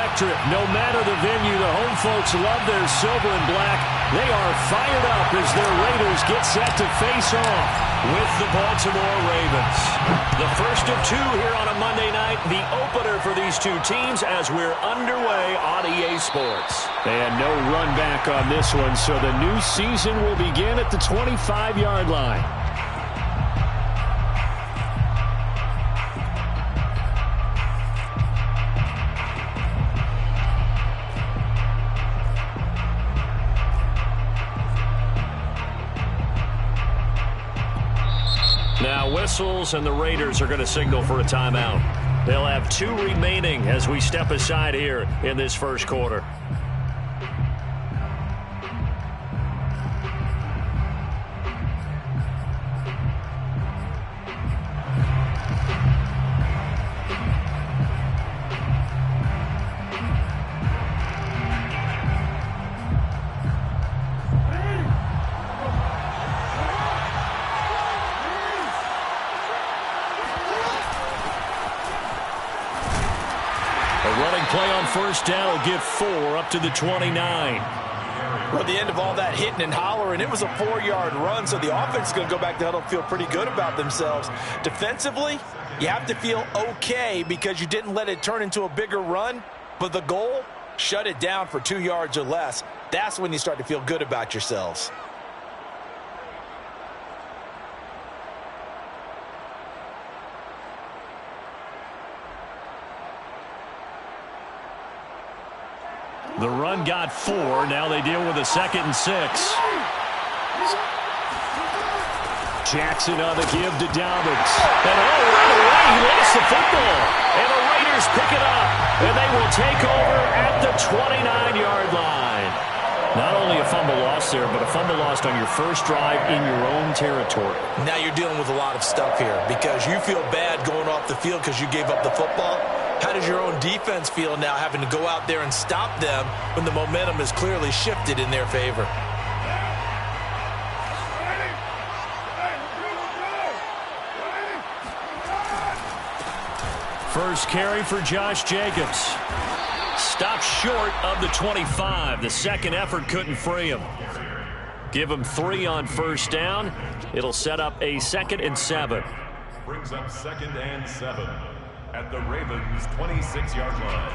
electric. No matter the venue, the home folks love their silver and black. They are fired up as their Raiders get set to face off with the Baltimore Ravens. The first of two here on a Monday night, the opener for these two teams as we're underway on EA Sports. And no run back on this one, so the new season will begin at the 25-yard line. Now whistles, and the Raiders are going to signal for a timeout. They'll have two remaining as we step aside here in this first quarter. Play on first down will give 4 up to the 29. Well, at the end of all that hitting and hollering, it was a 4-yard run, so the offense is going to go back to huddle and feel pretty good about themselves. Defensively, you have to feel okay because you didn't let it turn into a bigger run, but the goal, shut it down for 2 yards or less. That's when you start to feel good about yourselves. The run got 4. Now they deal with a 2nd and 6. Jackson on the give to Dobbins. And right away, he lost the football. And the Raiders pick it up. And they will take over at the 29-yard line. Not only a fumble loss there, but a fumble lost on your first drive in your own territory. Now you're dealing with a lot of stuff here because you feel bad going off the field because you gave up the football. How does your own defense feel now having to go out there and stop them when the momentum is clearly shifted in their favor? First carry for Josh Jacobs. Stopped short of the 25. The second effort couldn't free him. Give him 3 on first down. It'll set up a 2nd and 7. Brings up 2nd and 7 at the Ravens' 26-yard line.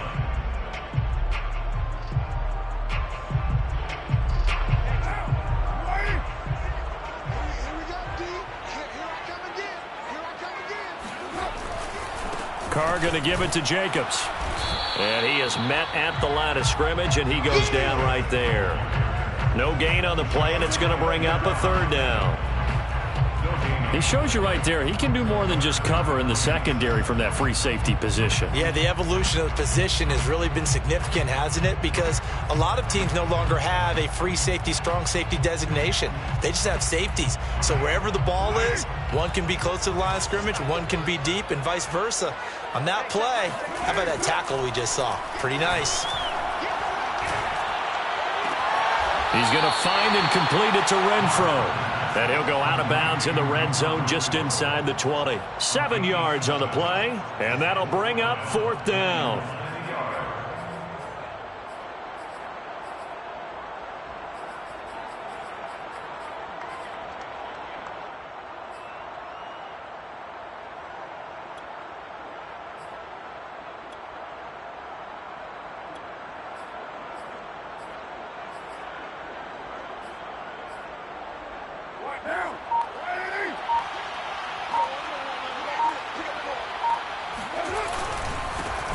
Carr going to give it to Jacobs. And he is met at the line of scrimmage, and he goes down right there. No gain on the play, and it's going to bring up a 3rd down. He shows you right there, he can do more than just cover in the secondary from that free safety position. Yeah, the evolution of the position has really been significant, hasn't it? Because a lot of teams no longer have a free safety, strong safety designation. They just have safeties. So wherever the ball is, one can be close to the line of scrimmage, one can be deep, and vice versa. On that play, how about that tackle we just saw? Pretty nice. He's going to find and complete it to Renfro. And he'll go out of bounds in the red zone just inside the 20. 7 yards on the play, and that'll bring up 4th down.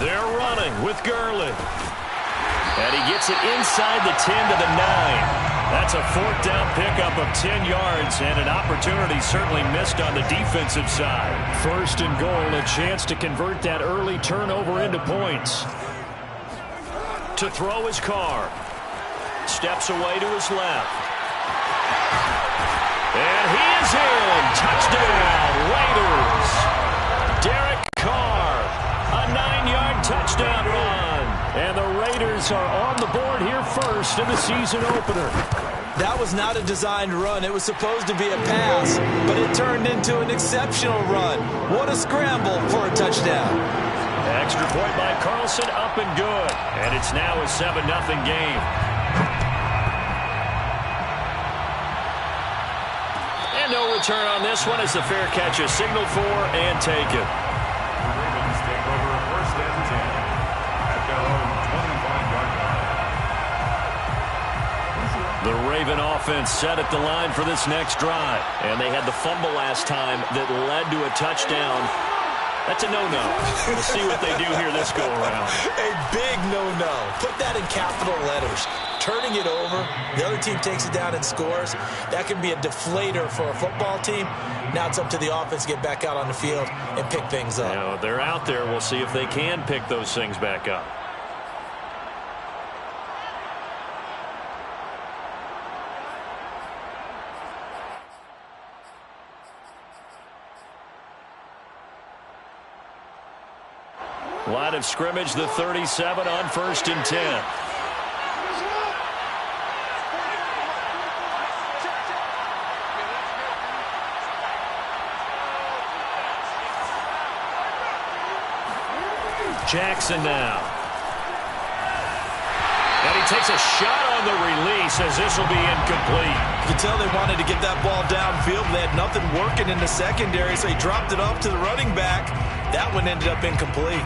They're running with Gurley. And he gets it inside the 10 to the 9. That's a 4th down pickup of 10 yards, and an opportunity certainly missed on the defensive side. 1st and goal, a chance to convert that early turnover into points. To throw his Carr. Steps away to his left. And he is in. Touchdown, Raiders. Derek Carr, a 9-yard touchdown run. And the Raiders are on the board here first in the season opener. That was not a designed run. It was supposed to be a pass, but it turned into an exceptional run. What a scramble for a touchdown. Extra point by Carlson, up and good. And it's now a 7-0 game. And no return on this one as the fair catch is signaled for and taken. The Ravens take over 1st and 10 at their own 25-yard line. The Raven offense set at the line for this next drive. And they had the fumble last time that led to a touchdown. That's a no-no. We'll see what they do here this go-around. A big no-no. Put that in capital letters. Turning it over, the other team takes it down and scores. That can be a deflator for a football team. Now it's up to the offense to get back out on the field and pick things up. You know, they're out there. We'll see if they can pick those things back up. Line of scrimmage, the 37 on 1st and 10. Jackson now. And he takes a shot on the release as this will be incomplete. You can tell they wanted to get that ball downfield. They had nothing working in the secondary, so he dropped it off to the running back. That one ended up incomplete.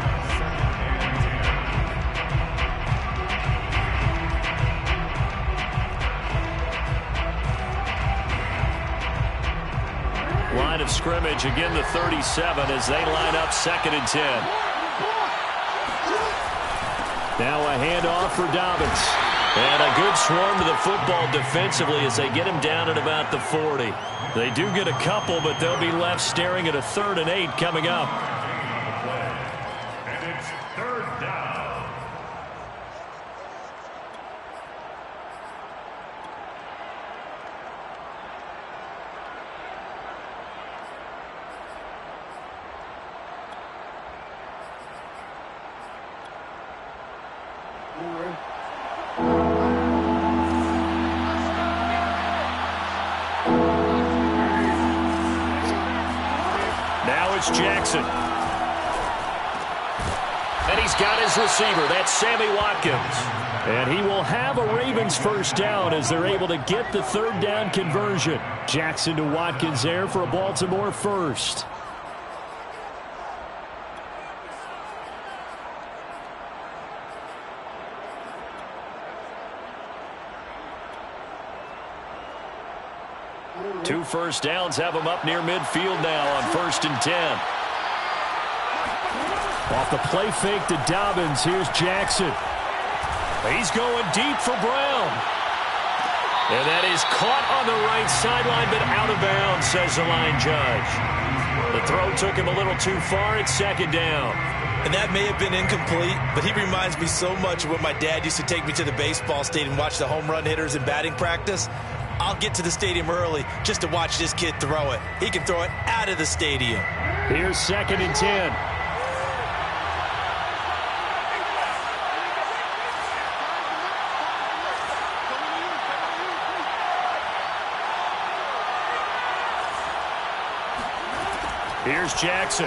Line of scrimmage, again the 37 as they line up 2nd and 10. Now a handoff for Dobbins. And a good swarm to the football defensively as they get him down at about the 40. They do get a couple, but they'll be left staring at a 3rd and 8 coming up. And it's 3rd down. Now it's Jackson. And he's got his receiver. That's Sammy Watkins. And he will have a Ravens 1st down as they're able to get the 3rd down conversion. Jackson to Watkins there for a Baltimore 1st. Two 1st downs have him up near midfield now on 1st and 10. Off the play fake to Dobbins. Here's Jackson. He's going deep for Brown. And that is caught on the right sideline, but out of bounds, says the line judge. The throw took him a little too far at 2nd down. And that may have been incomplete, but he reminds me so much of when my dad used to take me to the baseball stadium and watch the home run hitters in batting practice. I'll get to the stadium early just to watch this kid throw it. He can throw it out of the stadium. Here's 2nd and 10. Here's Jackson.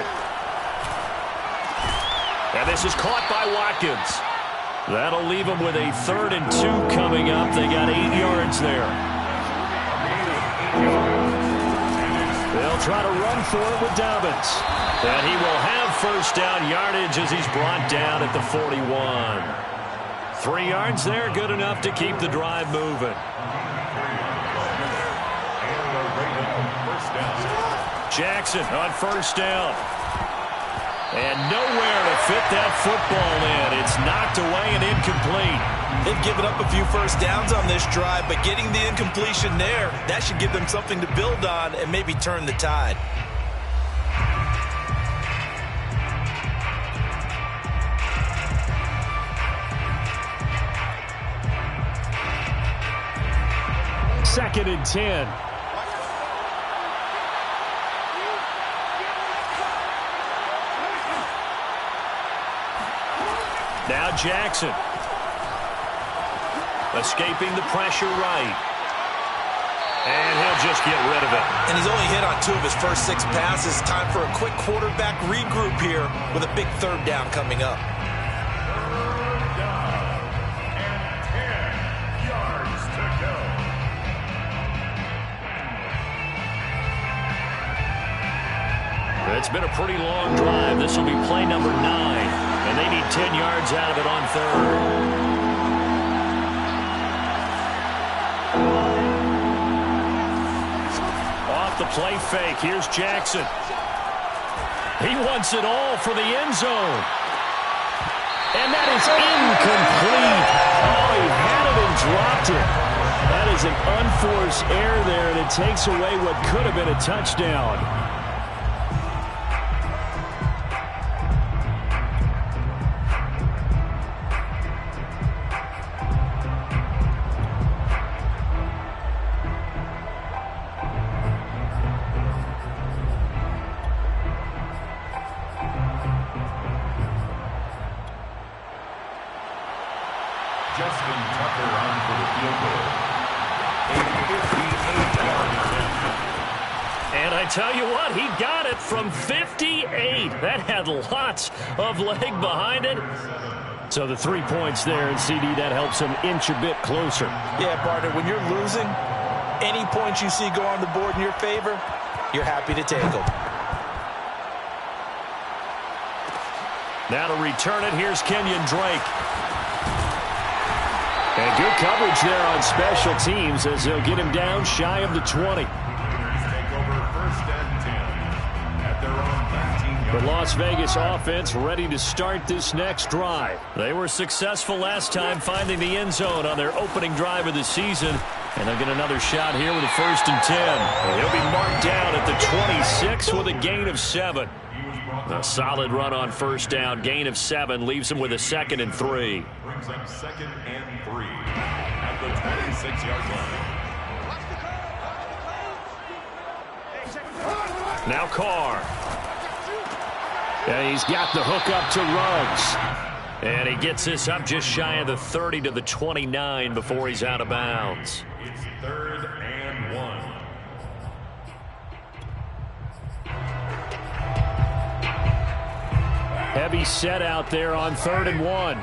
And this is caught by Watkins. That'll leave them with a 3rd and 2 coming up. They got 8 yards there. They'll try to run for it with Dobbins. And he will have 1st down yardage as he's brought down at the 41. 3 yards there, good enough to keep the drive moving. Jackson on 1st down. And nowhere to fit that football in. It's knocked away and incomplete. They've given up a few 1st downs on this drive, but getting the incompletion there, that should give them something to build on and maybe turn the tide. Second and 10. Now Jackson. Escaping the pressure right. And he'll just get rid of it. And he's only hit on 2 of his first 6 passes. Time for a quick quarterback regroup here with a big 3rd down coming up. 3rd down and 10 yards to go. It's been a pretty long drive. This will be play number 9. And they need 10 yards out of it on 3rd. The play fake. Here's Jackson. He wants it all for the end zone. And that is incomplete. Oh, he had it and dropped it. That is an unforced error there, and it takes away what could have been a touchdown. Justin Tucker on for the field goal. A 58-yard attempt. And I tell you what, he got it from 58. That had lots of leg behind it. So the 3 points there, and CD, that helps him inch a bit closer. Yeah, partner, when you're losing, any points you see go on the board in your favor, you're happy to take them. Now to return it, here's Kenyon Drake. And good coverage there on special teams as they'll get him down shy of the 20. Take over 1st and 10 at their own 19-yard. The Las Vegas offense ready to start this next drive. They were successful last time finding the end zone on their opening drive of the season. And they'll get another shot here with a 1st and 10. And he'll be marked down at the 26 with a gain of 7. A solid run on 1st down. Gain of 7 leaves him with a 2nd and 3. Brings up 2nd and 3 at the 26-yard line. Now Carr. And he's got the hook up to Ruggs. And he gets this up just shy of the 30 to the 29 before he's out of bounds. It's 3rd and 1. Heavy set out there on 3rd and 1.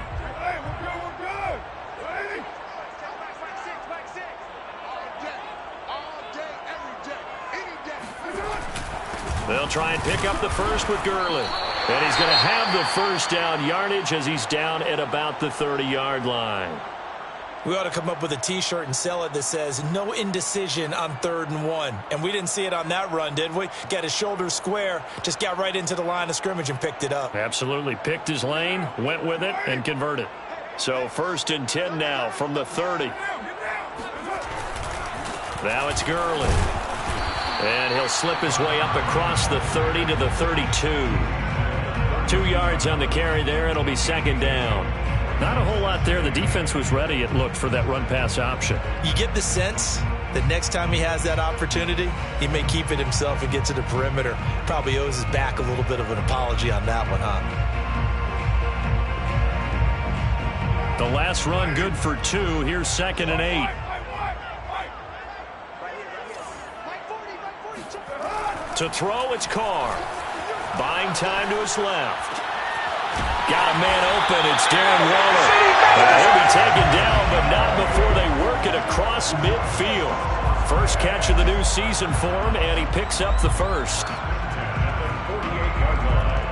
They'll try and pick up the first with Gurley. And he's going to have the 1st down yardage as he's down at about the 30-yard line. We ought to come up with a T-shirt and sell it that says, no indecision on 3rd and 1. And we didn't see it on that run, did we? Got his shoulders square, just got right into the line of scrimmage and picked it up. Absolutely. Picked his lane, went with it, and converted. So 1st and 10 now from the 30. Now it's Gurley. And he'll slip his way up across the 30 to the 32. 2 yards on the carry there. It'll be 2nd down. Not a whole lot there. The defense was ready, it looked, for that run-pass option. You get the sense that next time he has that opportunity, he may keep it himself and get to the perimeter. Probably owes his back a little bit of an apology on that one, huh? The last run good for 2. Here's 2nd and 8. To throw, it's Carr. Buying time to his left. Got a man open. It's Darren Waller. He'll be taken down, but not before they work it across midfield. First catch of the new season for him, and he picks up the 1st. At the 48-yard line.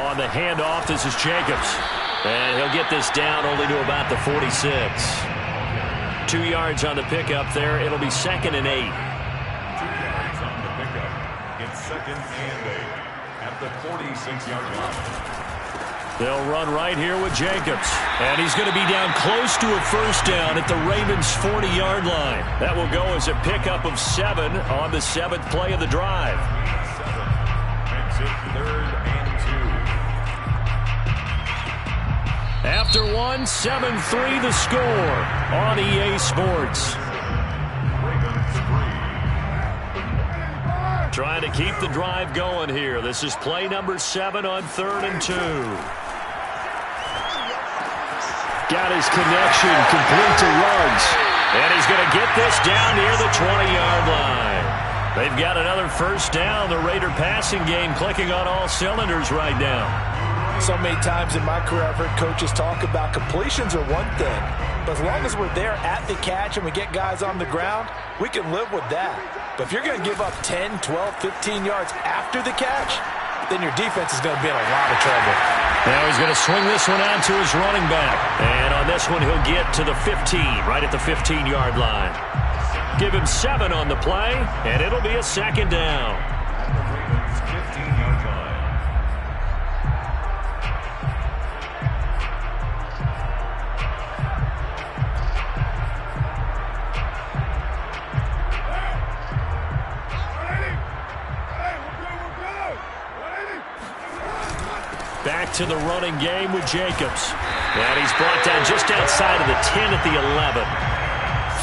On the handoff, this is Jacobs. And he'll get this down only to about the 46. 2 yards on the pickup there. It'll be 2nd and 8. 2 yards on the pickup. It's 2nd and 8 at the 46-yard line. They'll run right here with Jacobs. And he's going to be down close to a 1st down at the Ravens' 40-yard line. That will go as a pickup of 7 on the 7th play of the drive. 7 makes it 3rd and 2. After 1, 7-3 the score on EA Sports. Ravens 3. Trying to keep the drive going here. This is play number 7 on 3rd and 2. Got his connection complete to Ruggs. And he's going to get this down near the 20-yard line. They've got another first down. The Raider passing game clicking on all cylinders right now. So many times in my career I've heard coaches talk about completions are one thing. But as long as we're there at the catch and we get guys on the ground, we can live with that. But if you're going to give up 10, 12, 15 yards after the catch, then your defense is going to be in a lot of trouble. Now he's going to swing this one out to his running back. And on this one, he'll get to the 15, right at the 15-yard line. Give him 7 on the play, and it'll be a second down. Ravens 15-yard line. Back to the running game with Jacobs. And he's brought down just outside of the 10 at the 11.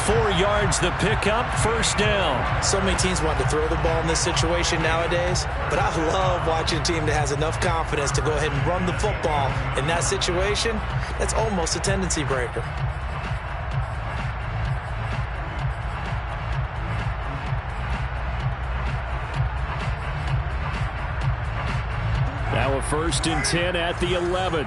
4 yards the pickup, first down. So many teams want to throw the ball in this situation nowadays, but I love watching a team that has enough confidence to go ahead and run the football in that situation. That's almost a tendency breaker. Now a 1st and 10 at the 11.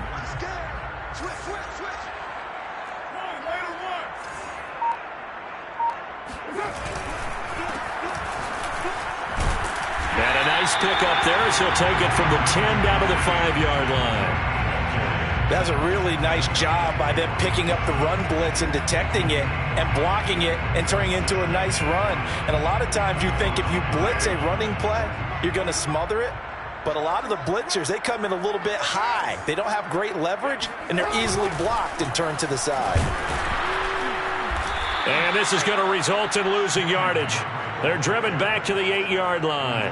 And a nice pickup there as he'll take it from the 10 down to the 5-yard line. That's a really nice job by them picking up the run blitz and detecting it and blocking it and turning it into a nice run. And a lot of times you think if you blitz a running play, you're going to smother it. But a lot of the blitzers, they come in a little bit high. They don't have great leverage, and they're easily blocked and turned to the side. And this is going to result in losing yardage. They're driven back to the 8-yard line.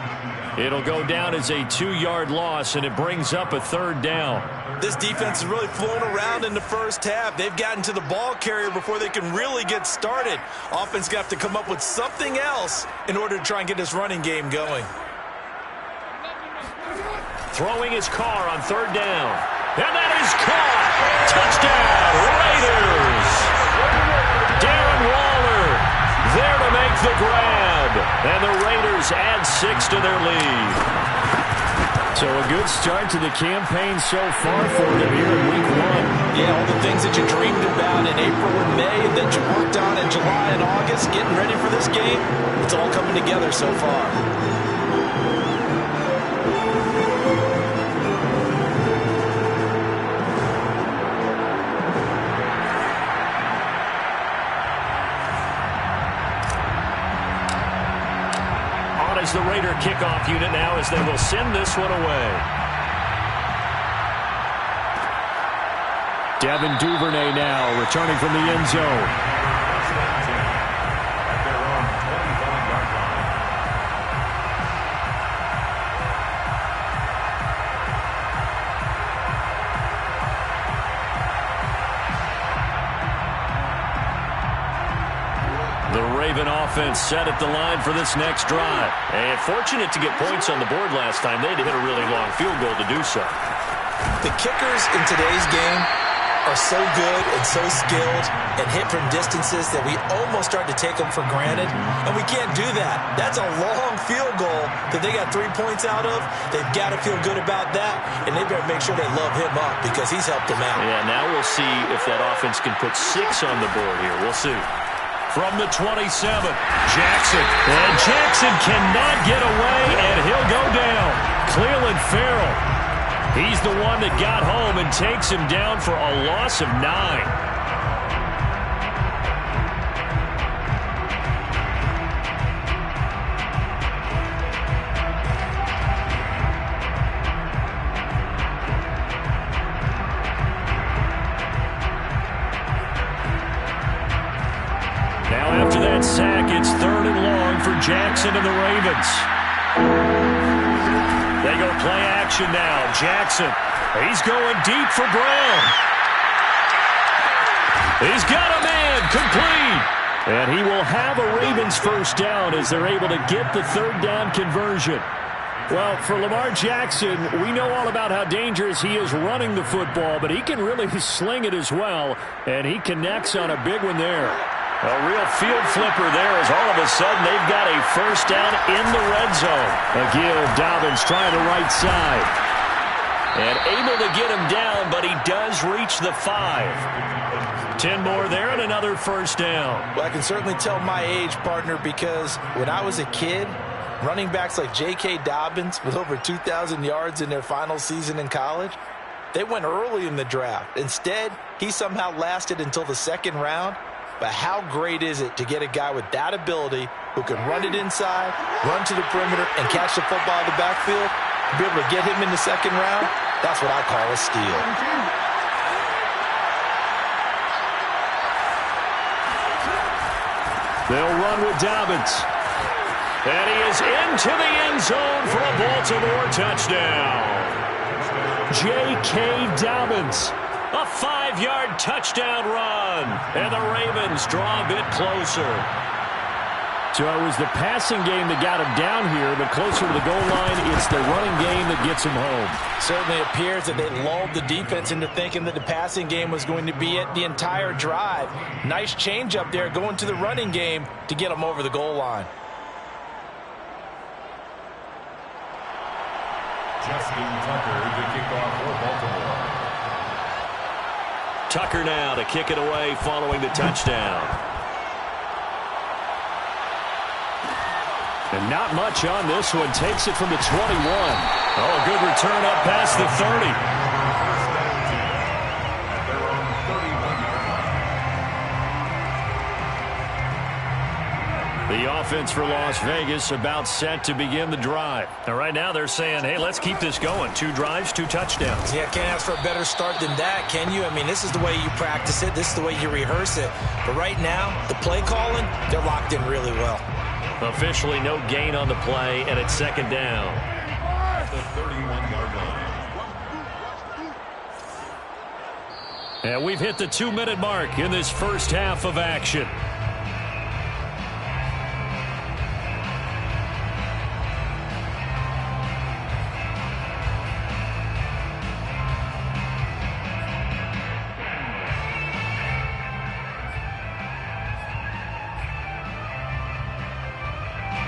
It'll go down as a 2-yard loss, and it brings up a 3rd down. This defense has really flown around in the first half. They've gotten to the ball carrier before they can really get started. Offense got to come up with something else in order to try and get this running game going. Throwing his car on 3rd down. And that is caught. Touchdown, Raiders. Darren Waller there to make the grab. And the Raiders add 6 to their lead. So a good start to the campaign so far for them here in Week 1. Yeah, all the things that you dreamed about in April and May and that you worked on in July and August, getting ready for this game, it's all coming together so far. Is the Raider kickoff unit now as they will send this one away. Devin Duvernay now returning from the end zone. At their own 25-yard line. The Raven offense set at the line for this next drive. And fortunate to get points on the board last time. They had to hit a really long field goal to do so. The kickers in today's game are so good and so skilled and hit from distances that we almost start to take them for granted. And we can't do that. That's a long field goal that they got 3 points out of. They've got to feel good about that. And they better make sure they love him up because he's helped them out. Yeah, now we'll see if that offense can put 6 on the board here. We'll see. From the 27, Jackson. And Jackson cannot get away, and he'll go down. Cleveland Farrell. He's the one that got home and takes him down for a loss of 9. Now after that sack, it's 3rd and long for Jackson and the Ravens. They go play action now. Jackson, he's going deep for Brown. He's got a man, complete. And he will have a Ravens first down as they're able to get the third down conversion. Well, for Lamar Jackson, we know all about how dangerous he is running the football, but he can really sling it as well, and he connects on a big one there. A real field flipper there as all of a sudden they've got a first down in the red zone. Again, Dobbins trying the right side. And able to get him down, but he does reach the 5. 10 more there and another first down. Well, I can certainly tell my age, partner, because when I was a kid, running backs like J.K. Dobbins with over 2,000 yards in their final season in college, they went early in the draft. Instead, he somehow lasted until the second round. But how great is it to get a guy with that ability who can run it inside, run to the perimeter, and catch the football in the backfield? To be able to get him in the second round, that's what I call a steal. They'll run with Dobbins. And he is into the end zone for a Baltimore touchdown. J.K. Dobbins. A 5-yard touchdown run. And the Ravens draw a bit closer. So it was the passing game that got him down here, but closer to the goal line, it's the running game that gets him home. Certainly appears that they lulled the defense into thinking that the passing game was going to be it the entire drive. Nice change up there going to the running game to get him over the goal line. Justin Tucker, the kickoff for Baltimore. Tucker now to kick it away following the touchdown. And not much on this one. Takes it from the 21. Oh, a good return up past the 30. The offense for Las Vegas about set to begin the drive. And right now they're saying, hey, let's keep this going. 2 drives, 2 touchdowns. Yeah, can't ask for a better start than that, can you? I mean, this is the way you practice it. This is the way you rehearse it. But right now, the play calling, they're locked in really well. Officially no gain on the play, and it's second down. At the 31-yard line. And we've hit the 2-minute mark in this first half of action.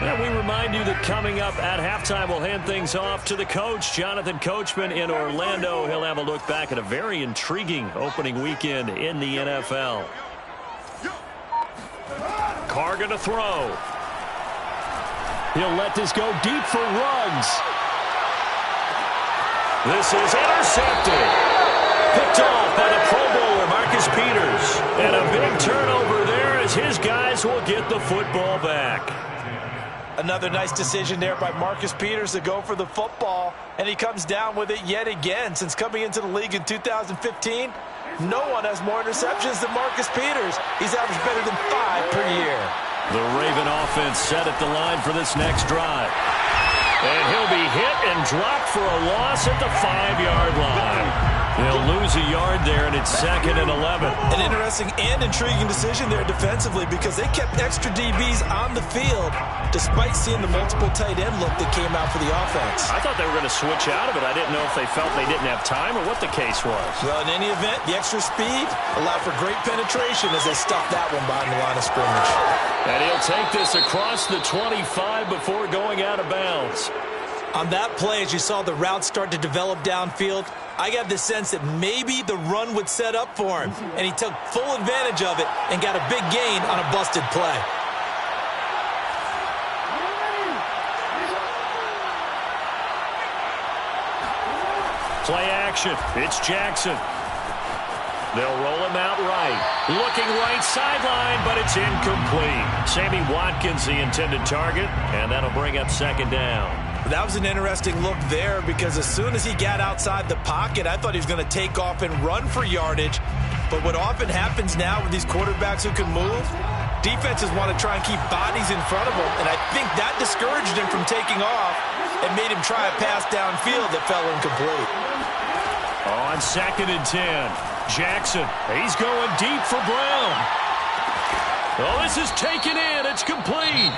And we remind you that coming up at halftime, we'll hand things off to the coach, Jonathan Coachman in Orlando. He'll have a look back at a very intriguing opening weekend in the NFL. Carr going to throw. He'll let this go deep for Ruggs. This is intercepted. Picked off by the Pro Bowler, Marcus Peters. And a big turnover there as his guys will get the football back. Another nice decision there by Marcus Peters to go for the football, and he comes down with it yet again. Since coming into the league in 2015, no one has more interceptions than Marcus Peters. He's averaged better than 5 per year. The Raven offense set at the line for this next drive. And he'll be hit and dropped for a loss at the 5-yard line. They'll lose a yard there, and it's 2nd and 11. An interesting and intriguing decision there defensively because they kept extra DBs on the field despite seeing the multiple tight end look that came out for the offense. I thought they were going to switch out of it. I didn't know if they felt they didn't have time or what the case was. Well, in any event, the extra speed allowed for great penetration as they stuffed that one behind the line of scrimmage. And he'll take this across the 25 before going out of bounds. On that play, as you saw the route start to develop downfield, I got the sense that maybe the run would set up for him, and he took full advantage of it and got a big gain on a busted play. Play action. It's Jackson. They'll roll him out right. Looking right sideline, but it's incomplete. Sammy Watkins, the intended target, and that'll bring up 2nd down. That was an interesting look there because as soon as he got outside the pocket, I thought he was going to take off and run for yardage. But what often happens now with these quarterbacks who can move, defenses want to try and keep bodies in front of them, and I think that discouraged him from taking off and made him try a pass downfield that fell incomplete. On 2nd and 10, Jackson, he's going deep for Brown. Oh, this is taken in. It's complete.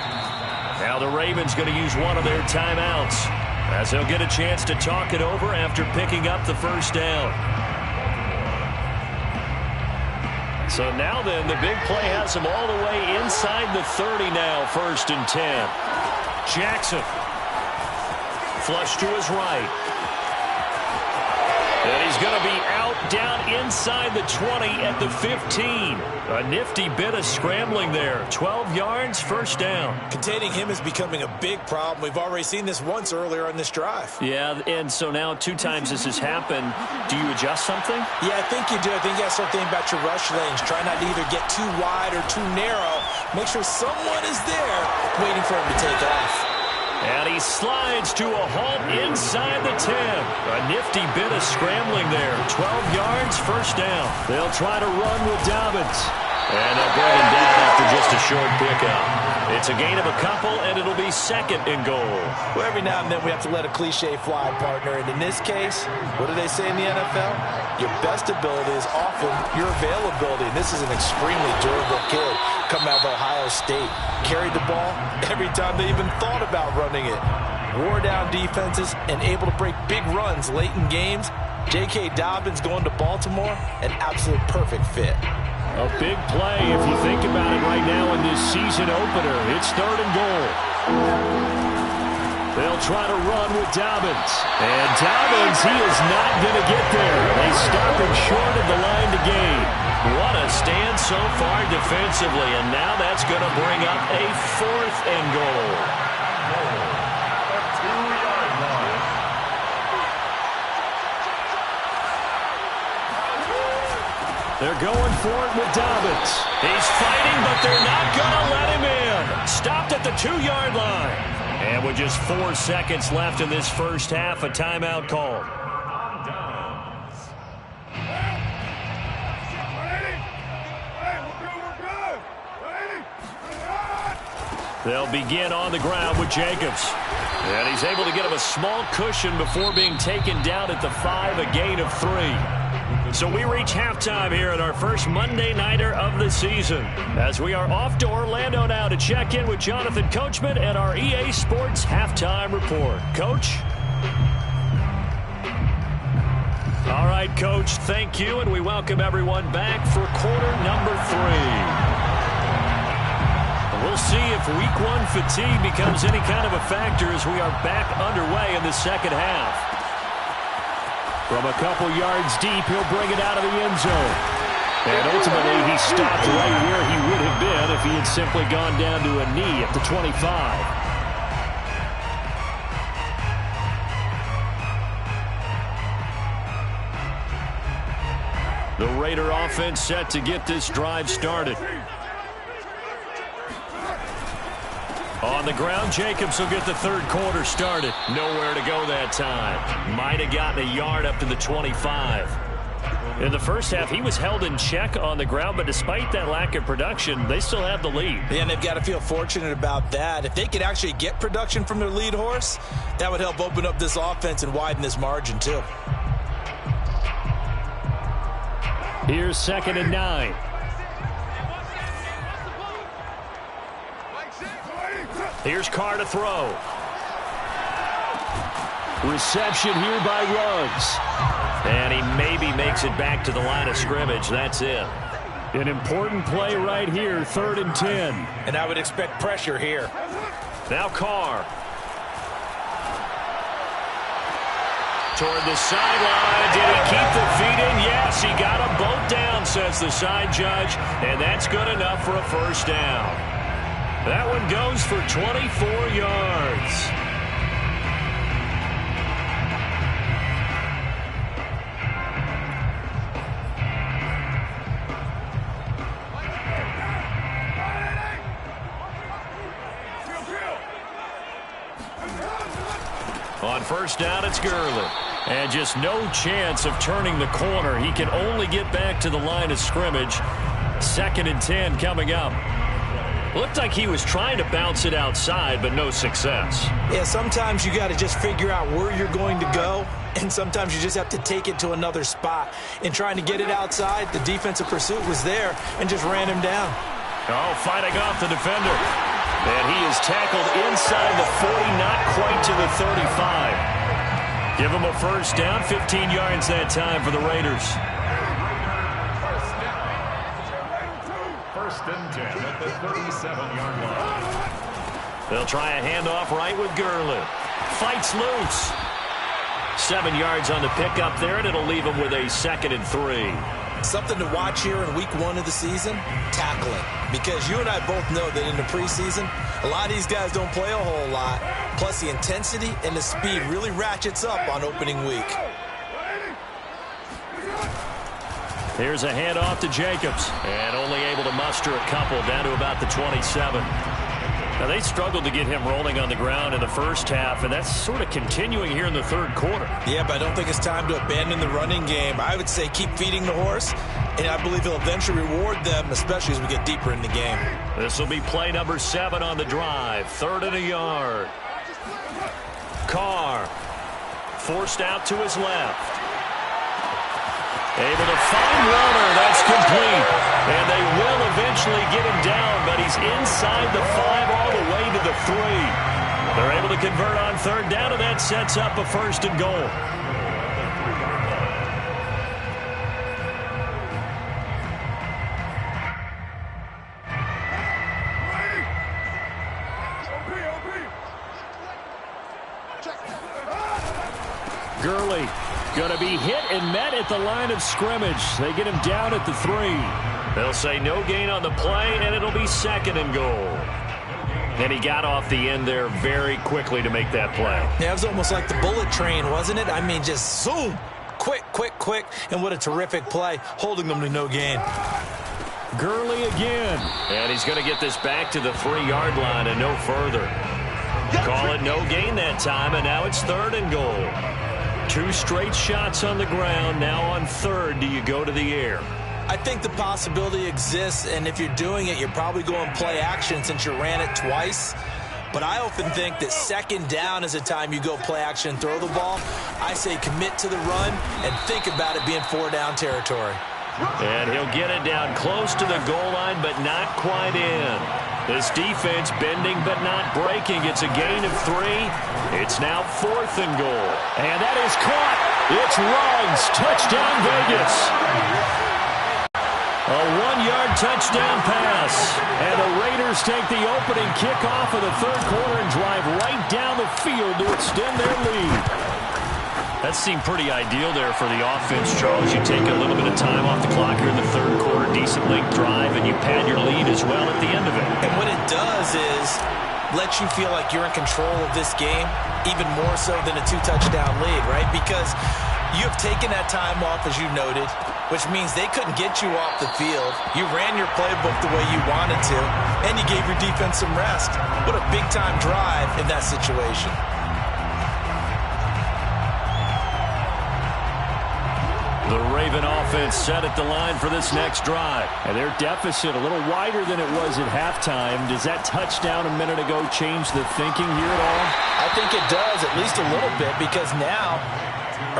Now the Ravens going to use one of their timeouts as they'll get a chance to talk it over after picking up the first down. So now then, the big play has them all the way inside the 30 now, 1st and 10. Jackson. Flush to his right. And he's going to be out down inside the 20 at the 15. A nifty bit of scrambling there. 12 yards, 1st down. Containing him is becoming a big problem. We've already seen this once earlier on this drive. Yeah, and so now 2 times this has happened. Do you adjust something? Yeah, I think you do. I think you got to start thinking about your rush lanes. Try not to either get too wide or too narrow. Make sure someone is there waiting for him to take off. And he slides to a halt inside the 10. A nifty bit of scrambling there. 12 yards, 1st down. They'll try to run with Dobbins. And they'll bring him down after just a short pickup. It's a gain of a couple, and it'll be 2nd and goal. Well, every now and then we have to let a cliche fly, partner. And in this case, what do they say in the NFL? Your best ability is often your availability. And this is an extremely durable kid coming out of Ohio State. Carried the ball every time they even thought about running it. Wore down defenses and able to break big runs late in games. J.K. Dobbins going to Baltimore, an absolute perfect fit. A big play if you think about it right now in this season opener. It's 3rd and goal. They'll try to run with Dobbins. And Dobbins, he is not going to get there. They stop him short of the line to gain. What a stand so far defensively. And now that's going to bring up a 4th and goal. They're going for it with Dobbins. He's fighting, but they're not going to let him in. Stopped at the 2-yard line. And with just 4 seconds left in this first half, a timeout called. They'll begin on the ground with Jacobs. And he's able to get him a small cushion before being taken down at the 5, a gain of 3. So we reach halftime here at our first Monday Nighter of the season, as we are off to Orlando now to check in with Jonathan Coachman and our EA Sports Halftime Report. Coach? All right, Coach, thank you, and we welcome everyone back for quarter number 3. We'll see if week 1 fatigue becomes any kind of a factor as we are back underway in the second half. From a couple yards deep, he'll bring it out of the end zone. And ultimately, he stopped right where he would have been if he had simply gone down to a knee at the 25. The Raider offense set to get this drive started. On the ground, Jacobs will get the 3rd quarter started. Nowhere to go that time. Might have gotten a yard up to the 25. In the first half, he was held in check on the ground, but despite that lack of production, they still have the lead. Yeah, and they've got to feel fortunate about that. If they could actually get production from their lead horse, that would help open up this offense and widen this margin too. Here's 2nd and 9. Here's Carr to throw. Reception here by Ruggs. And he maybe makes it back to the line of scrimmage. That's it. An important play right here, 3rd and 10. And I would expect pressure here. Now Carr. Toward the sideline. Did he keep the feet in? Yes, he got them both down, says the side judge. And that's good enough for a 1st down. That one goes for 24 yards. On 1st down, it's Gurley. And just no chance of turning the corner. He can only get back to the line of scrimmage. 2nd and 10 coming up. Looked like he was trying to bounce it outside, but no success. Yeah, sometimes you got to just figure out where you're going to go, and sometimes you just have to take it to another spot. In trying to get it outside, the defensive pursuit was there and just ran him down. Oh, fighting off the defender. And he is tackled inside the 40, not quite to the 35. Give him a first down, 15 yards that time for the Raiders. First and 10 at the 37-yard line. They'll try a handoff right with Gurley. Fights loose. 7 yards on the pickup there, and it'll leave him with a 2nd and 3. Something to watch here in week 1 of the season, tackling. Because you and I both know that in the preseason, a lot of these guys don't play a whole lot. Plus, the intensity and the speed really ratchets up on opening week. Here's a handoff to Jacobs. And only able to muster a couple down to about the 27. Now, they struggled to get him rolling on the ground in the first half, and that's sort of continuing here in the third quarter. Yeah, but I don't think it's time to abandon the running game. I would say keep feeding the horse, and I believe he'll eventually reward them, especially as we get deeper in the game. This will be play number 7 on the drive. 3rd and a yard. Carr forced out to his left. Able to find Warner. That's complete. And they will eventually get him down, but he's inside the 5 all the way to the 3. They're able to convert on 3rd down, and that sets up a 1st and goal. Gurley going to be hit and met at the line of scrimmage. They get him down at the 3. They'll say no gain on the play, and it'll be 2nd and goal. And he got off the end there very quickly to make that play. Yeah, it was almost like the bullet train, wasn't it? I mean, just zoom. Quick, quick, quick. And what a terrific play, holding them to no gain. Gurley again. And he's going to get this back to the 3-yard line and no further. Call it no gain that time, and now it's 3rd and goal. 2 straight shots on the ground. Now on 3rd, do you go to the air? I think the possibility exists, and if you're doing it, you're probably going play action since you ran it twice. But I often think that 2nd down is a time you go play action and throw the ball. I say commit to the run and think about it being 4-down territory. And he'll get it down close to the goal line, but not quite in. This defense bending but not breaking. It's a gain of 3. It's now 4th and goal. And that is caught. It's Ruggs. Touchdown, Vegas. A 1-yard touchdown pass. And the Raiders take the opening kickoff of the 3rd quarter and drive right down the field to extend their lead. That seemed pretty ideal there for the offense, Charles. You take a little bit of time off the clock here in the 3rd quarter, decent length drive, and you pad your lead as well at the end of it. And what it does is let you feel like you're in control of this game, even more so than a 2-touchdown lead, right? Because you have taken that time off, as you noted, which means they couldn't get you off the field. You ran your playbook the way you wanted to, and you gave your defense some rest. What a big-time drive in that situation. The Raven offense set at the line for this next drive. And their deficit a little wider than it was at halftime. Does that touchdown a minute ago change the thinking here at all? I think it does, at least a little bit, because now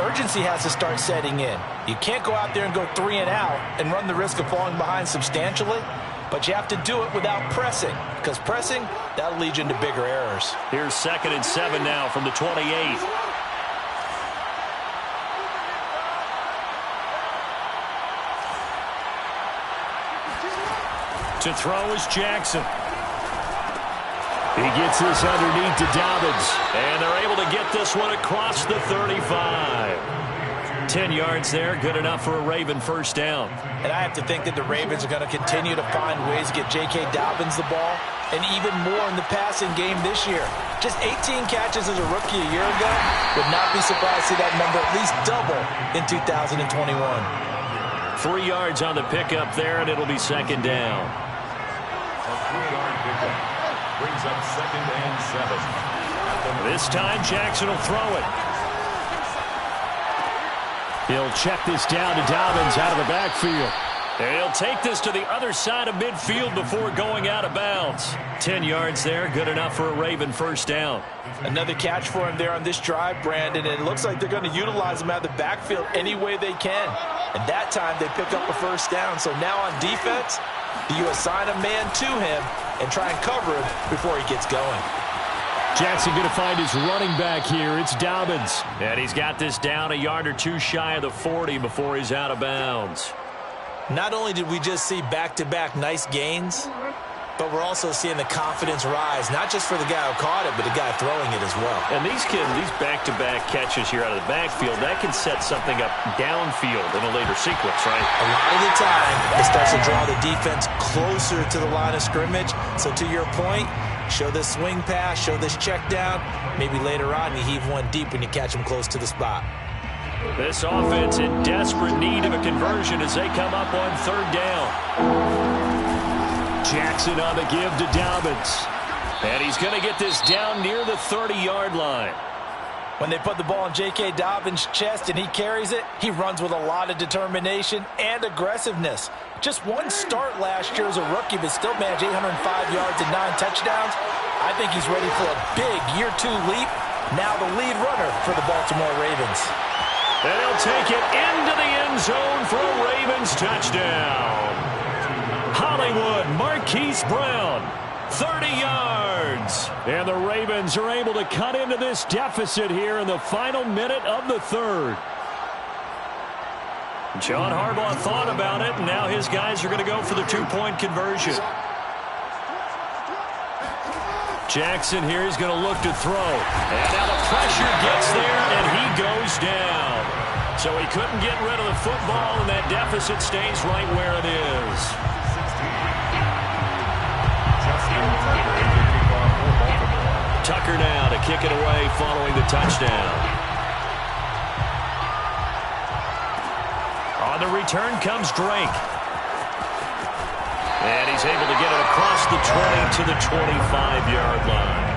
urgency has to start setting in. You can't go out there and go 3 and out and run the risk of falling behind substantially, but you have to do it without pressing, because pressing, that'll lead you into bigger errors. Here's 2nd and 7 now from the 28. To throw is Jackson. He gets this underneath to Dobbins. And they're able to get this one across the 35. 10 yards there, good enough for a Raven first down. And I have to think that the Ravens are going to continue to find ways to get J.K. Dobbins the ball, and even more in the passing game this year. Just 18 catches as a rookie a year ago. Would not be surprised to see that number at least double in 2021. 3 yards on the pickup there, and it'll be 2nd down. A 3-yard pickup brings up 2nd and 7. This time Jackson will throw it. He'll check this down to Dobbins out of the backfield. And he'll take this to the other side of midfield before going out of bounds. 10 yards there, good enough for a Raven first down. Another catch for him there on this drive, Brandon, and it looks like they're going to utilize him out of the backfield any way they can. And that time they pick up a first down. So now on defense, Do you assign a man to him and try and cover him before he gets going? Jackson going to find his running back here. It's Dobbins. And he's got this down a yard or two shy of the 40 before he's out of bounds. Not only did we just see back-to-back nice gains, but we're also seeing the confidence rise, not just for the guy who caught it, but the guy throwing it as well. And these back-to-back catches here out of the backfield, that can set something up downfield in a later sequence, right? A lot of the time, it starts to draw the defense closer to the line of scrimmage. So to your point, show this swing pass, show this check down. Maybe later on you heave one deep when you catch them close to the spot. This offense in desperate need of a conversion as they come up on third down. Jackson on the give to Dobbins. And he's going to get this down near the 30-yard line. When they put the ball in J.K. Dobbins' chest and he carries it, he runs with a lot of determination and aggressiveness. Just one start last year as a rookie, but still managed 805 yards and 9 touchdowns. I think he's ready for a big year-2 leap. Now the lead runner for the Baltimore Ravens. And he'll take it into the end zone for a Ravens touchdown. Hollywood, Marquise Brown, 30 yards. And the Ravens are able to cut into this deficit here in the final minute of the third. John Harbaugh thought about it, and now his guys are going to go for the two-point conversion. Jackson here is going to look to throw. And now the pressure gets there, and he goes down. So he couldn't get rid of the football, and that deficit stays right where it is. Tucker now to kick it away following the touchdown. On the return comes Drake. And he's able to get it across the 20 to the 25-yard line.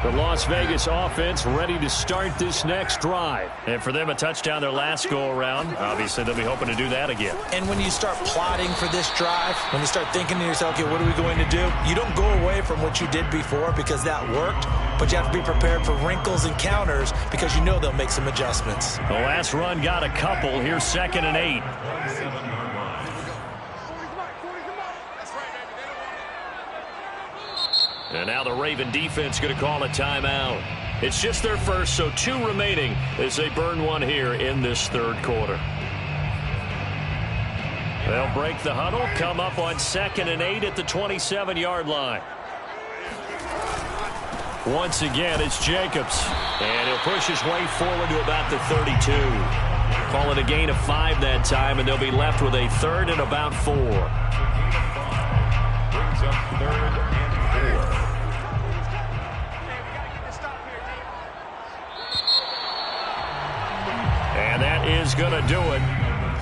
The Las Vegas offense ready to start this next drive. And for them, a touchdown their last go-around. Obviously, they'll be hoping to do that again. And when you start plotting for this drive, when you start thinking to yourself, okay, what are we going to do? You don't go away from what you did before because that worked, but you have to be prepared for wrinkles and counters because you know they'll make some adjustments. The last run got a couple. Here's 2nd and 8. And now the Raven defense going to call a timeout. It's just their first, so 2 remaining as they burn one here in this third quarter. They'll break the huddle, come up on 2nd and 8 at the 27-yard line. Once again, it's Jacobs. And he'll push his way forward to about the 32. Call it a gain of 5 that time, and they'll be left with a 3rd and about 4. Brings up 3rd and 4. And that is going to do it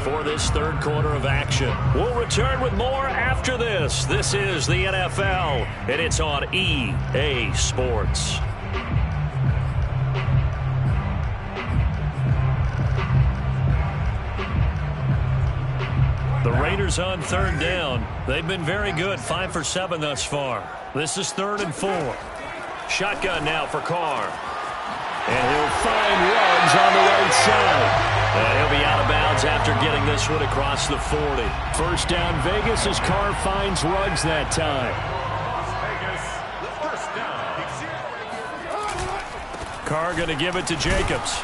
for this third quarter of action. We'll return with more after this. This is the NFL, and it's on EA Sports. The Raiders on third down. They've been very good, 5 for 7 thus far. This is 3rd and 4. Shotgun now for Carr. And he'll find Ruggs on the right side. And he'll be out of bounds after getting this one across the 40. First down Vegas as Carr finds Ruggs that time. Carr going to give it to Jacobs.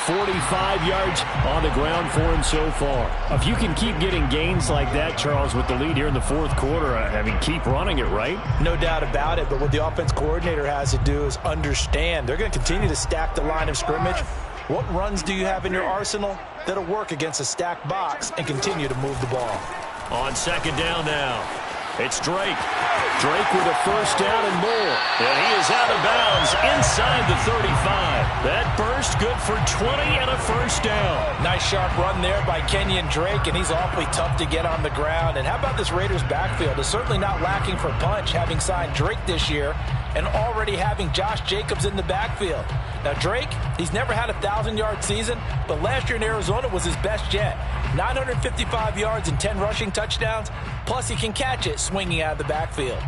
45 yards on the ground for him so far. If you can keep getting gains like that, Charles, with the lead here in the fourth quarter, I mean, keep running it, right? No doubt about it, but what the offense coordinator has to do is understand. They're going to continue to stack the line of scrimmage. What runs do you have in your arsenal that'll work against a stacked box and continue to move the ball? On 2nd down now, it's Drake. Drake with a first down and more. And he is out of bounds inside the 35. That burst good for 20 and a first down. Nice sharp run there by Kenyon Drake, and he's awfully tough to get on the ground. And how about this Raiders backfield? It's certainly not lacking for punch, having signed Drake this year and already having Josh Jacobs in the backfield. Now, Drake, he's never had a 1,000-yard season, but last year in Arizona was his best yet. 955 yards and 10 rushing touchdowns, plus he can catch it swinging out of the backfield.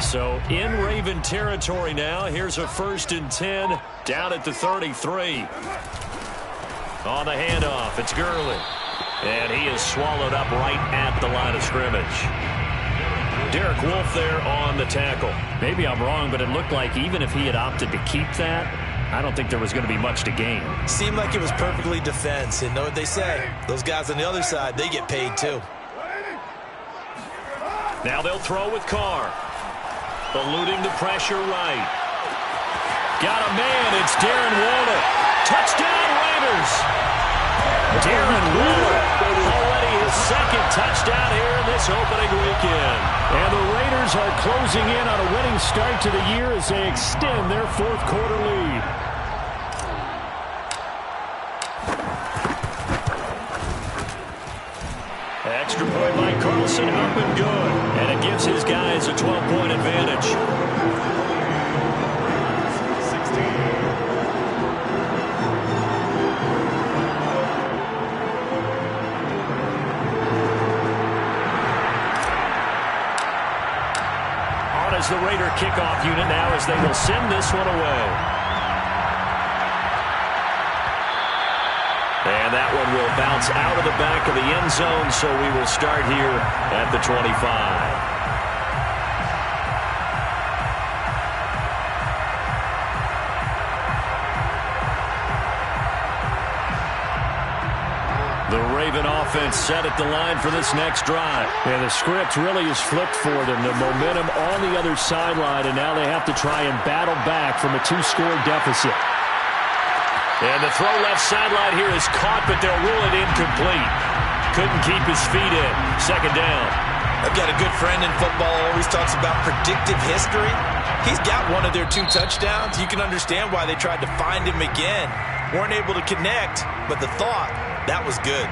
So in Raven territory now. Here's a 1st and 10 down at the 33. On the handoff, it's Gurley. And he is swallowed up right at the line of scrimmage. Derek Wolfe there on the tackle. Maybe I'm wrong, but it looked like even if he had opted to keep that, I don't think there was going to be much to gain. Seemed like it was perfectly defense. And know what they say? Those guys on the other side, they get paid too. Now they'll throw with Carr. Eluding the pressure right. Got a man. It's Darren Waller. Touchdown Raiders. Darren Waller. Already his 2nd touchdown here in this opening weekend. And the Raiders are closing in on a winning start to the year as they extend their 4th quarter lead. Extra point by Carlson, up and good. And it gives his guys a 12-point advantage. 16. On as the Raider kickoff unit now as they will send this one away. And that one will bounce out of the back of the end zone, so we will start here at the 25. The Raven offense set at the line for this next drive. And the script really is flipped for them. The momentum on the other sideline, and now they have to try and battle back from a 2-score deficit. And the throw left sideline here is caught, but they'll rule it incomplete. Couldn't keep his feet in. 2nd down. I've got a good friend in football who always talks about predictive history. He's got one of their 2 touchdowns. You can understand why they tried to find him again. Weren't able to connect, but the thought, that was good.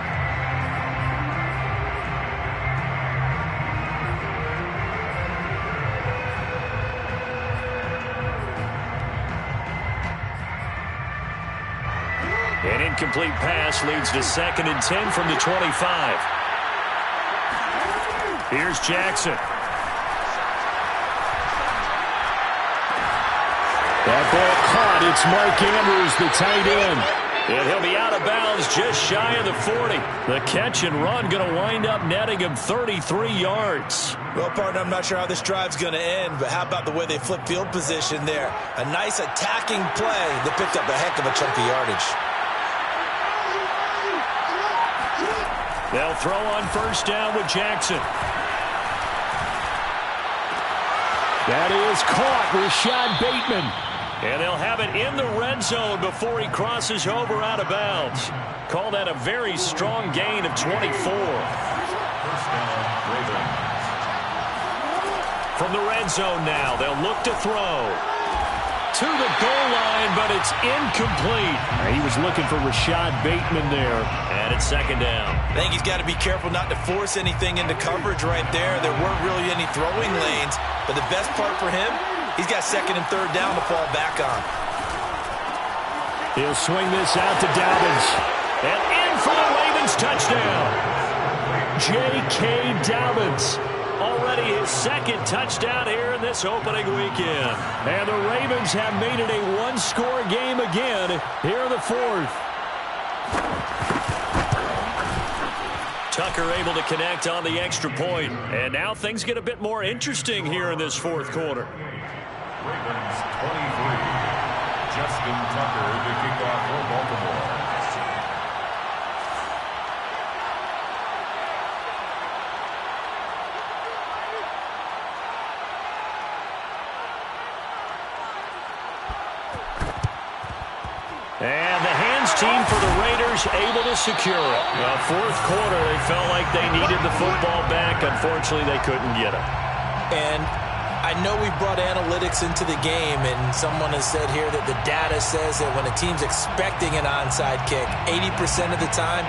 An incomplete pass leads to 2nd and 10 from the 25. Here's Jackson. That ball caught. It's Mark Andrews, the tight end. And he'll be out of bounds just shy of the 40. The catch and run going to wind up netting him 33 yards. Well, partner, I'm not sure how this drive's going to end, but how about the way they flip field position there? A nice attacking play that picked up a heck of a chunk of yardage. They'll throw on 1st down with Jackson. That is caught. Rashad Bateman. And they'll have it in the red zone before he crosses over out of bounds. Call that a very strong gain of 24. 1st down, Ravens. From the red zone now, they'll look to throw. To the goal line, but it's incomplete. He was looking for Rashad Bateman there. And it's 2nd down. I think he's got to be careful not to force anything into coverage right there. There weren't really any throwing lanes, but the best part for him, he's got 2nd and 3rd down to fall back on. He'll swing this out to Dobbins. And in for the Ravens touchdown. J.K. Dobbins. Already his 2nd touchdown here in this opening weekend. And the Ravens have made it a 1-score game again here in the 4th. Tucker able to connect on the extra point. And now things get a bit more interesting here in this 4th quarter. Ravens 23. Justin Tucker to kick off for Baltimore. And the hands team for the Raiders able to secure it. 4th quarter, they felt like they needed the football back. Unfortunately, they couldn't get it. And I know we brought analytics into the game, and someone has said here that the data says that when a team's expecting an onside kick, 80% of the time,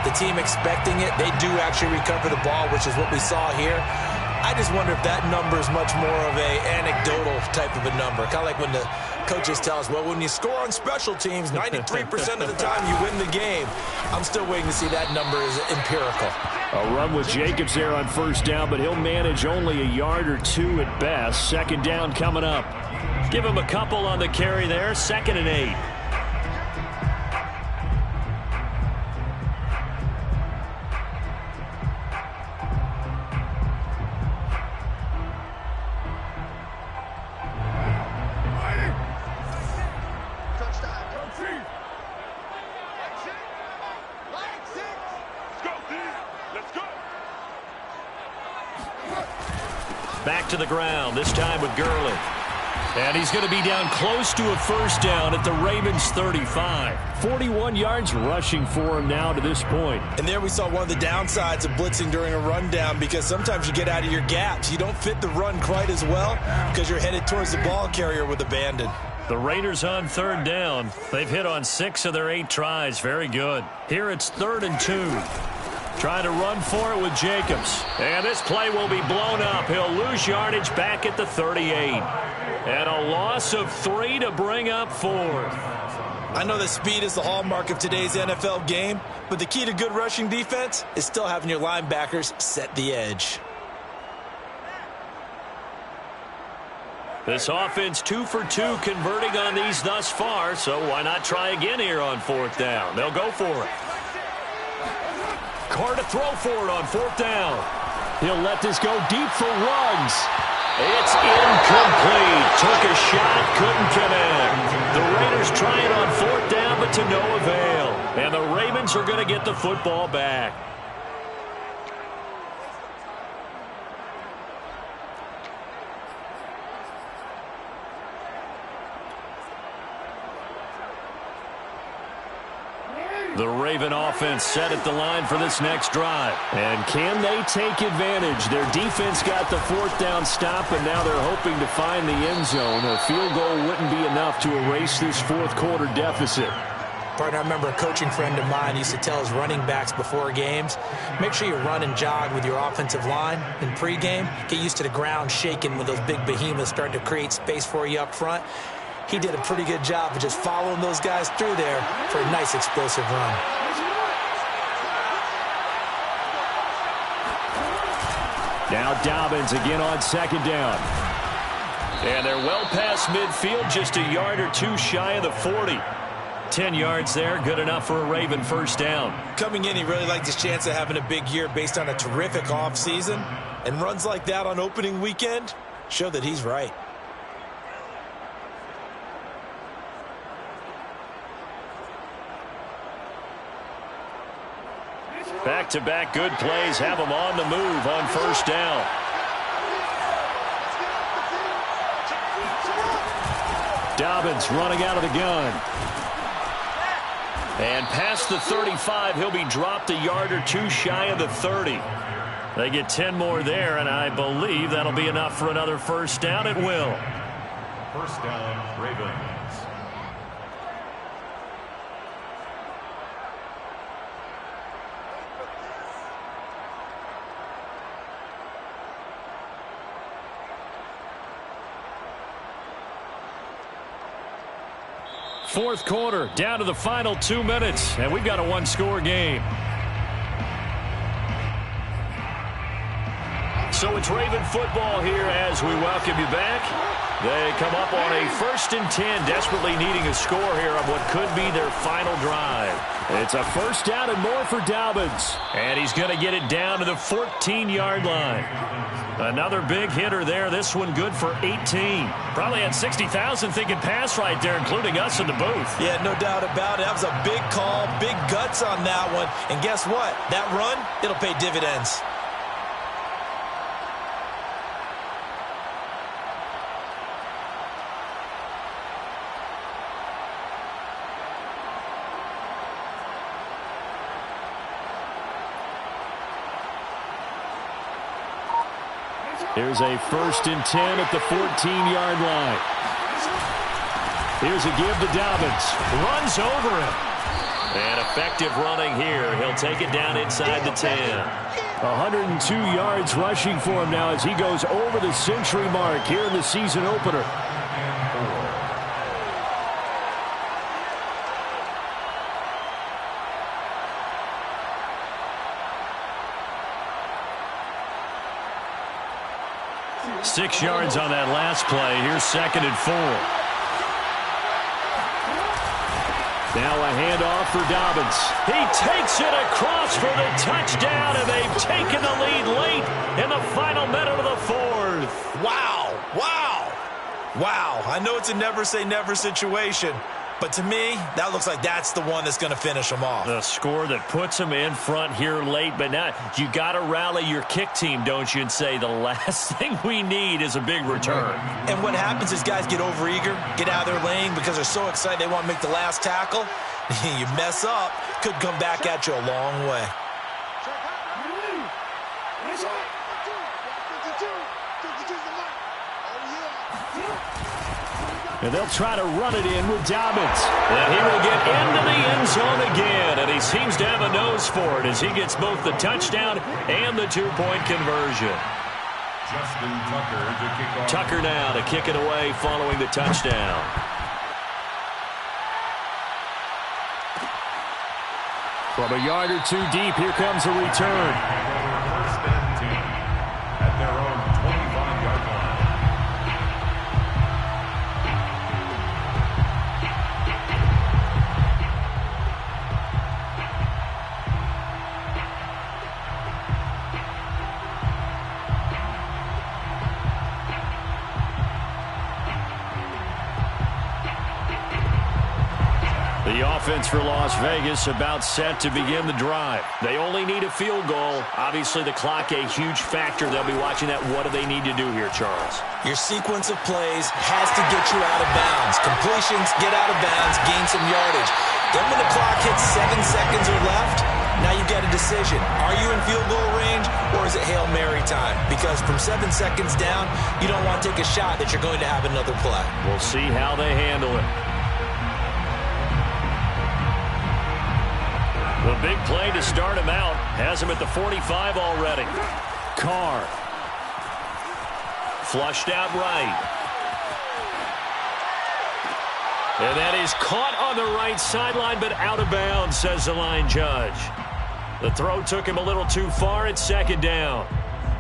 the team expecting it, they do actually recover the ball, which is what we saw here. I just wonder if that number is much more of a anecdotal type of a number. Kind of like when the coaches tell us, well, when you score on special teams, 93% of the time you win the game. I'm still waiting to see that number is empirical. A run with Jacobs there on first down, but he'll manage only a yard or two at best. Second down coming up. Give him a couple on the carry there. 2nd and 8. Back to the ground, this time with Gurley. And he's going to be down close to a first down at the Ravens 35. 41 yards rushing for him now to this point. And there we saw one of the downsides of blitzing during a rundown, because sometimes you get out of your gaps. You don't fit the run quite as well because you're headed towards the ball carrier with abandon. The Raiders on 3rd down. They've hit on 6 of their 8 tries. Very good. Here it's 3rd and 2. Trying to run for it with Jacobs. And this play will be blown up. He'll lose yardage back at the 38. And a loss of 3 to bring up 4th. I know that speed is the hallmark of today's NFL game, but the key to good rushing defense is still having your linebackers set the edge. This offense 2 for 2 converting on these thus far, so why not try again here on 4th down? They'll go for it. Carr to throw for it on 4th down. He'll let this go deep for Ruggs. It's incomplete. Took a shot, couldn't connect. The Raiders trying on 4th down, but to no avail. And the Ravens are going to get the football back. The Raven offense set at the line for this next drive. And can they take advantage? Their defense got the 4th down stop, and now they're hoping to find the end zone. A field goal wouldn't be enough to erase this 4th quarter deficit. Partner, I remember a coaching friend of mine used to tell his running backs before games, make sure you run and jog with your offensive line in pregame. Get used to the ground shaking when those big behemoths start to create space for you up front. He did a pretty good job of just following those guys through there for a nice explosive run. Now Dobbins again on 2nd down. And they're well past midfield, just a yard or 2 shy of the 40. 10 yards there, good enough for a Raven first down. Coming in, he really liked his chance of having a big year based on a terrific offseason. And runs like that on opening weekend show that he's right. Back-to-back good plays have them on the move on first down. Dobbins running out of the gun. And past the 35, he'll be dropped a yard or 2 shy of the 30. They get 10 more there, and I believe that'll be enough for another first down. It will. First down, Ravens. Fourth quarter, down to the final 2 minutes, and we've got a 1-score game. So it's Raven football here as we welcome you back. They come up on a 1st and 10, desperately needing a score here on what could be their final drive. It's a first down and more for Dobbins, and he's going to get it down to the 14-yard line. Another big hitter there. This one good for 18. Probably had 60,000 thinking pass right there, including us in the booth. Yeah, no doubt about it. That was a big call, big guts on that one. And guess what? That run, it'll pay dividends. Here's a 1st and 10 at the 14-yard line. Here's a give to Dobbins. Runs over him. And effective running here. He'll take it down inside the 10. 102 yards rushing for him now as he goes over the century mark here in the season opener. Six yards on that last play. Here's 2nd and 4. Now a handoff for Dobbins. He takes it across for the touchdown, and they've taken the lead late in the final minute of the 4th. Wow. Wow. Wow. I know it's a never-say-never situation, but to me, that looks like that's the one that's going to finish them off. The score that puts them in front here late, but now you got to rally your kick team, don't you, and say the last thing we need is a big return. And what happens is guys get overeager, get out of their lane because they're so excited they want to make the last tackle. You mess up, could come back at you a long way. And they'll try to run it in with Dobbins. And he will get into the end zone again, and he seems to have a nose for it as he gets both the touchdown and the two-point conversion. Justin Tucker to kick off. Tucker now to kick it away following the touchdown. From a yard or two deep, here comes a return. First and 10 at their own 25-yard line. The offense for Las Vegas about set to begin the drive. They only need a field goal. Obviously, the clock a huge factor. They'll be watching that. What do they need to do here, Charles? Your sequence of plays has to get you out of bounds. Completions, get out of bounds, gain some yardage. Then when the clock hits 7 seconds or left, now you've got a decision. Are you in field goal range or is it Hail Mary time? Because from 7 seconds down, you don't want to take a shot that you're going to have another play. We'll see how they handle it. The big play to start him out has him at the 45 already. Carr. Flushed out right. And that is caught on the right sideline, but out of bounds, says the line judge. The throw took him a little too far. It's 2nd down.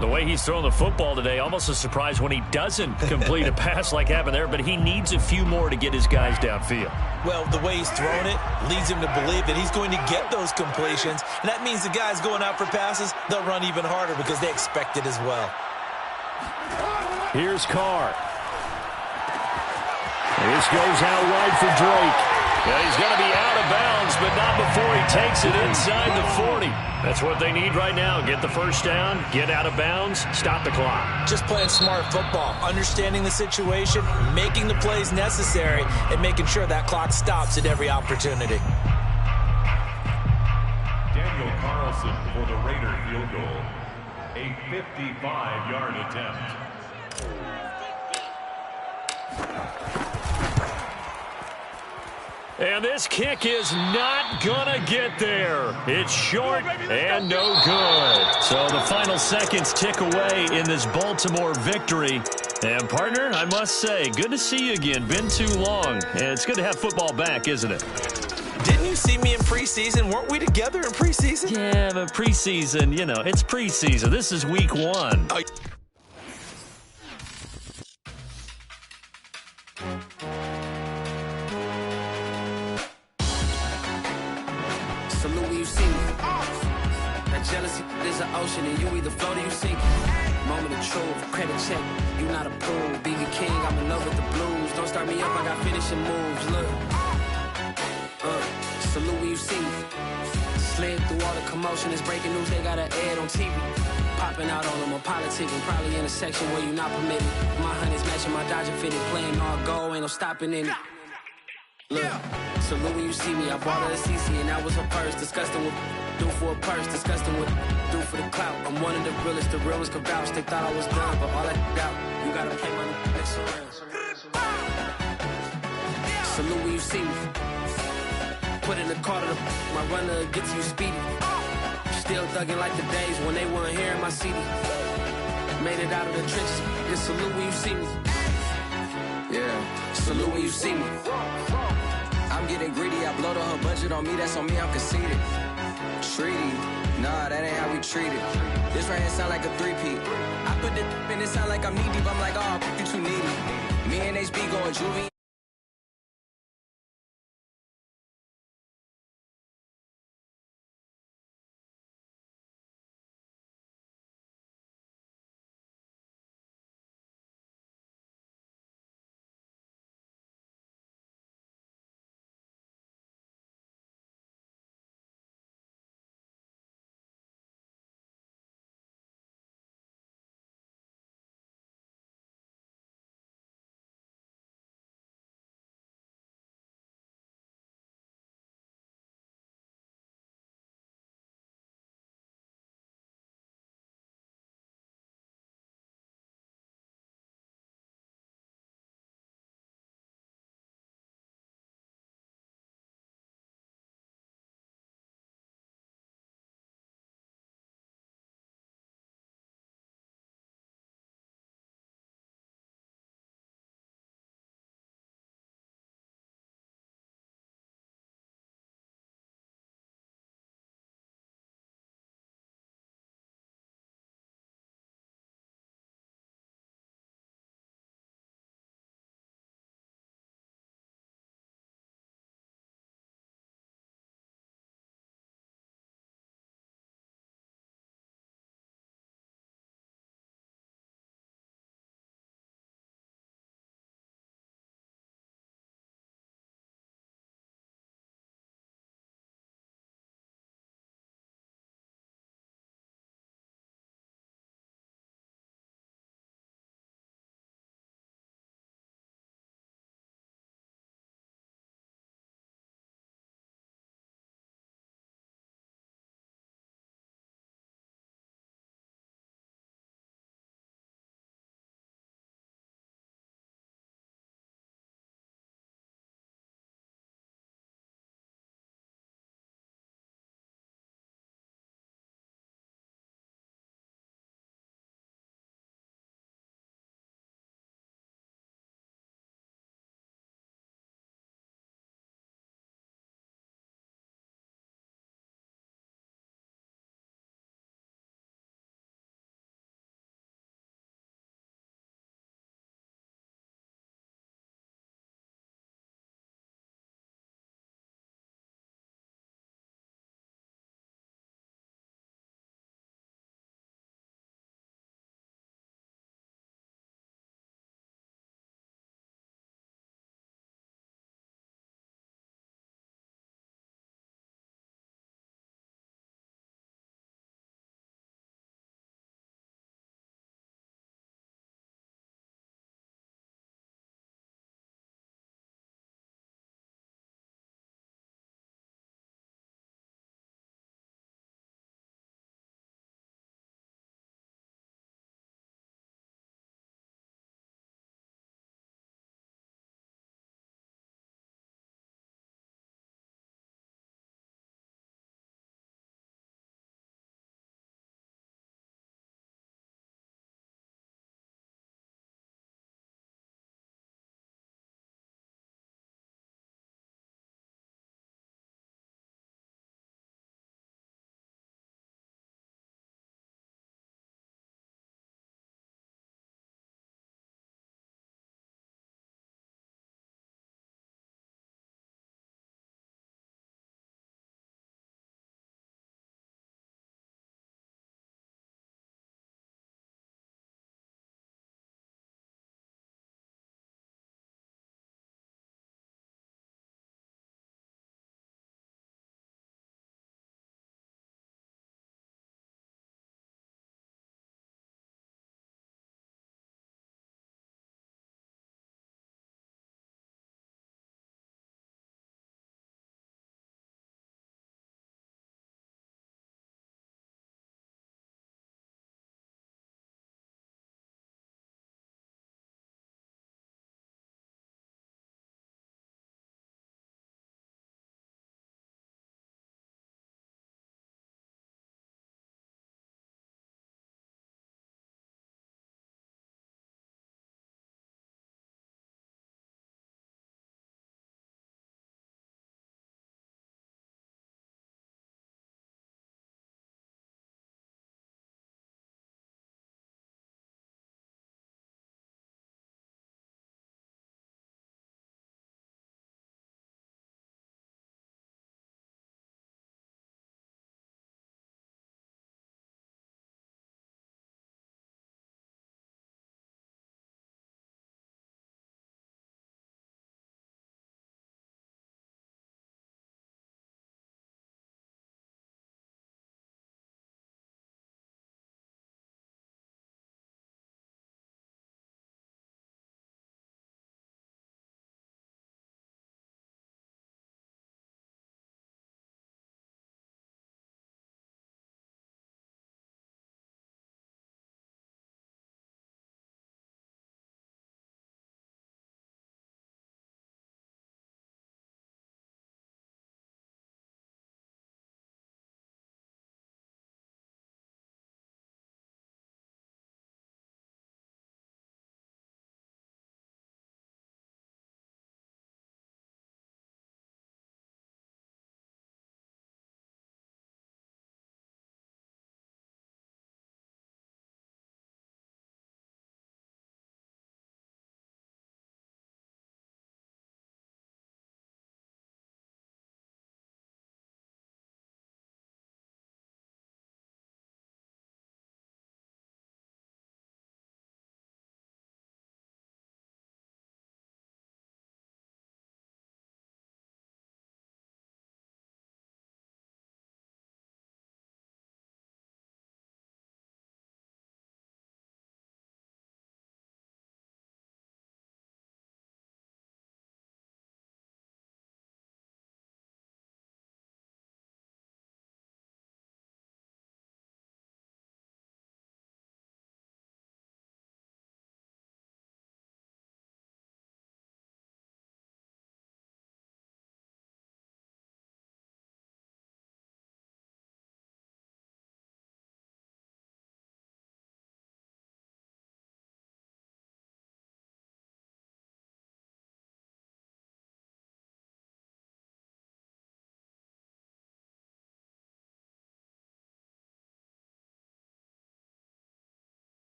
The way he's throwing the football today, almost a surprise when he doesn't complete a pass like happened there, but he needs a few more to get his guys downfield. Well, the way he's thrown it leads him to believe that he's going to get those completions, and that means the guys going out for passes, they'll run even harder because they expect it as well. Here's Carr. This goes out wide for Drake. Yeah, he's going to be out of bounds, but not before he takes it inside the 40. That's what they need right now. Get the first down, get out of bounds, stop the clock. Just playing smart football, understanding the situation, making the plays necessary, and making sure that clock stops at every opportunity. Daniel Carlson for the Raider field goal. A 55-yard attempt. And this kick is not gonna get there. It's short and no good. So the final seconds tick away in this Baltimore victory. And partner, I must say, good to see you again. Been too long. And it's good to have football back, isn't it? Didn't you see me in preseason? Weren't we together in preseason? Yeah, but preseason, you know, it's preseason. This is week 1. Oh. Salute when you see me. That jealousy is an ocean, and you either float or you sink. Moment of truth, credit check, you not approved. BB King, I'm in love with the blues. Don't start me up, I got finishing moves. Look, salute when you see me. Slid through all the commotion, it's breaking news, they got an ad on TV. Popping out on them, I'm politicking, probably in a section where you not permitted. My honey's matching my Dodger fitted, playing all go, ain't no stopping in it. Look, salute when you see me. I bought her a CC and that was her purse. Disgusting with do for a purse. Disgusting with do for the clout. I'm one of the realest. The realest could vouch. They thought I was done, but all I doubt. You gotta play my next around. Salute when you see me. Put in the car to my runner gets you speedy. Still thugging like the days when they weren't here in my city. Made it out of the trenches. Just salute when you see me. Yeah, salute when you see me. I'm getting greedy. I blow the whole budget on me. That's on me. I'm conceited. Treaty. Nah, that ain't how we treat it. This right here sound like a three-peat. I put the in it sound like I'm knee deep. I'm like, oh, you too needy. Me and HB going juvie.